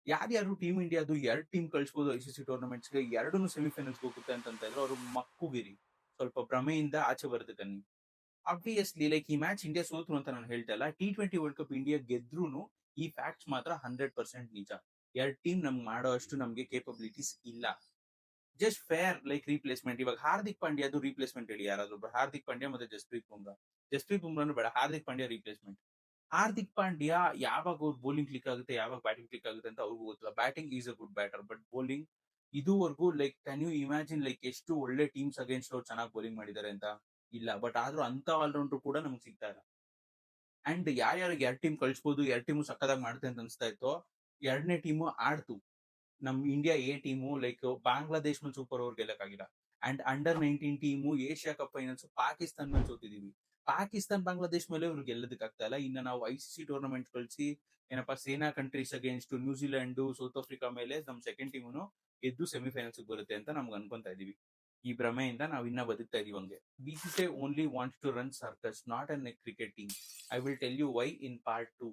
ಯಾರ್ಯಾರು ಟೀಮ್ ಇಂಡಿಯಾದು 2 ಟೀಮ್ ಕಳಿಸಬಹುದು ಐಸಿಸಿ ಟೂರ್ನಮೆಂಟ್ಸ್‌ಗೆ 2ನು ಸೆಮಿಫೈನಲ್ಸ್‌ಗೆ ಹೋಗುತ್ತೆ ಅಂತಂತ ಇದ್ರು ಅವ್ರು ಮಕ್ಕುಗಿರಿ. ಸ್ವಲ್ಪ ಭ್ರಮೆಯಿಂದ ಆಚೆ ಬರುತ್ತೆ ಕಣ್ಣಿ. ಆಬ್ವಿಯಸ್ಲಿ ಲೈಕ್ ಈ ಮ್ಯಾಚ್ ಇಂಡಿಯಾ ಸೋತ್ರು ಅಂತ ನಾನು ಹೇಳ್ತಾ ಇಲ್ಲ. ಟಿ20 ವರ್ಲ್ಡ್ ಕಪ್ ಇಂಡಿಯಾ ಗೆದ್ರೂನು ಈ ಫ್ಯಾಕ್ಟ್ಸ್ ಮಾತ್ರ 100% ನಿಜ. 2 ಟೀಮ್ ನಮ್ಗೆ ಮಾಡೋ ಅಷ್ಟು ನಮ್ಗೆ ಕೇಪಬಿಲಿಟೀಸ್ ಇಲ್ಲ. Just fair like replacement. ಇವಾಗ ಹಾರ್ದಿಕ್ ಪಾಂಡ್ಯದು ರೀಪ್ಲೇಸ್‌ಮೆಂಟ್ ಹೇಳಿ ಯಾರಾದ್ರು. ಹಾರ್ದಿಕ್ ಪಾಂಡ್ಯ ಮತ್ತೆ ಜಸ್ಪ್ರೀತ್ ಬುಮ್ರಾ. ಜಸ್ಪ್ರೀತ್ ಬುಮ್ರಾನು ಬೇಡ. ಹಾರ್ದಿಕ್ ಪಾಂಡ್ಯ ರೀಪ್ಲೇಸ್‌ಮೆಂಟ್. ಹಾರ್ದಿಕ್ ಪಾಂಡ್ಯ ಯಾವಾಗ ಅವ್ರ ಬೌಲಿಂಗ್ ಕ್ಲಿಕ್ ಆಗುತ್ತೆ, ಯಾವಾಗ ಬ್ಯಾಟಿಂಗ್ ಕ್ಲಿಕ್ ಆಗುತ್ತೆ ಅಂತ ಅವ್ರಿಗೂ ಗೊತ್ತಿಲ್ಲ. Batting is a good batter. But bowling ಇದುವರೆಗೂ like can you imagine like ಎಷ್ಟು ಒಳ್ಳೆ ಟೀಮ್ಸ್ ಅಗೇನ್ಸ್ಟ್ ಅವ್ರು ಚೆನ್ನಾಗಿ ಬೌಲಿಂಗ್ ಮಾಡಿದ್ದಾರೆ ಅಂತ? ಇಲ್ಲ. ಬಟ್ ಆದ್ರೂ ಅಂತ ಆಲ್ರೌಂಡರ್ ಕೂಡ ನಮ್ಗೆ ಸಿಗ್ತಾ ಇಲ್ಲ. ಅಂಡ್ ಯಾರ್ಯಾರಿಗೆ 2 ಟೀಮ್ ಕಳಿಸಬಹುದು, 2 ಟೀಮು ಸಕ್ಕತ್ತಾಗಿ ಮಾಡುತ್ತೆ ಅಂತ ಅನ್ಸ್ತಾ ಇತ್ತೋ, 2ನೇ ಟೀಮು ಆಡ್ತು. ನಮ್ India A team like Bangladesh ಮೇಲೆ ಸೂಪರ್ ಓವರ್ ಗೆಲ್ಲಕ್ಕಾಗಿಲ್ಲ. And under 19 team Asia Cup finals Pakistan ಮೇಲೆ ಸೋತಿದೀವಿ. ಪಾಕಿಸ್ತಾನ್ ಬಾಂಗ್ಲಾದೇಶ್ ಮೇಲೆ ಇವ್ರು ಗೆಲ್ಲೋದಕ್ಕೆ ಆಗ್ತಾ ಇಲ್ಲ. ಇನ್ನ ನಾವು ಐಸಿಸಿ ಟೂರ್ನಮೆಂಟ್ ಕಳಿಸಿ ಏನಪ್ಪಾ ಸೇನಾ countries against New Zealand, south Africa ಮೇಲೆ ನಮ್ ಸೆಕೆಂಡ್ ಟೀಮುನು ಗೆದ್ದು ಸೆಮಿಫೈನಲ್ಸ್ ಬರುತ್ತೆ ಅಂತ ನಮ್ಗೆ ಅನ್ಕೊಂತಾ ಇದೀವಿ. ಈ ಭ್ರಮೆಯಿಂದ ನಾವು ಇನ್ನ ಬದುಕ್ತಾ ಇದೀವಿ ಹಂಗೆ. BCCI only wants to run circus, not an a cricket team. I will tell you why in part 2.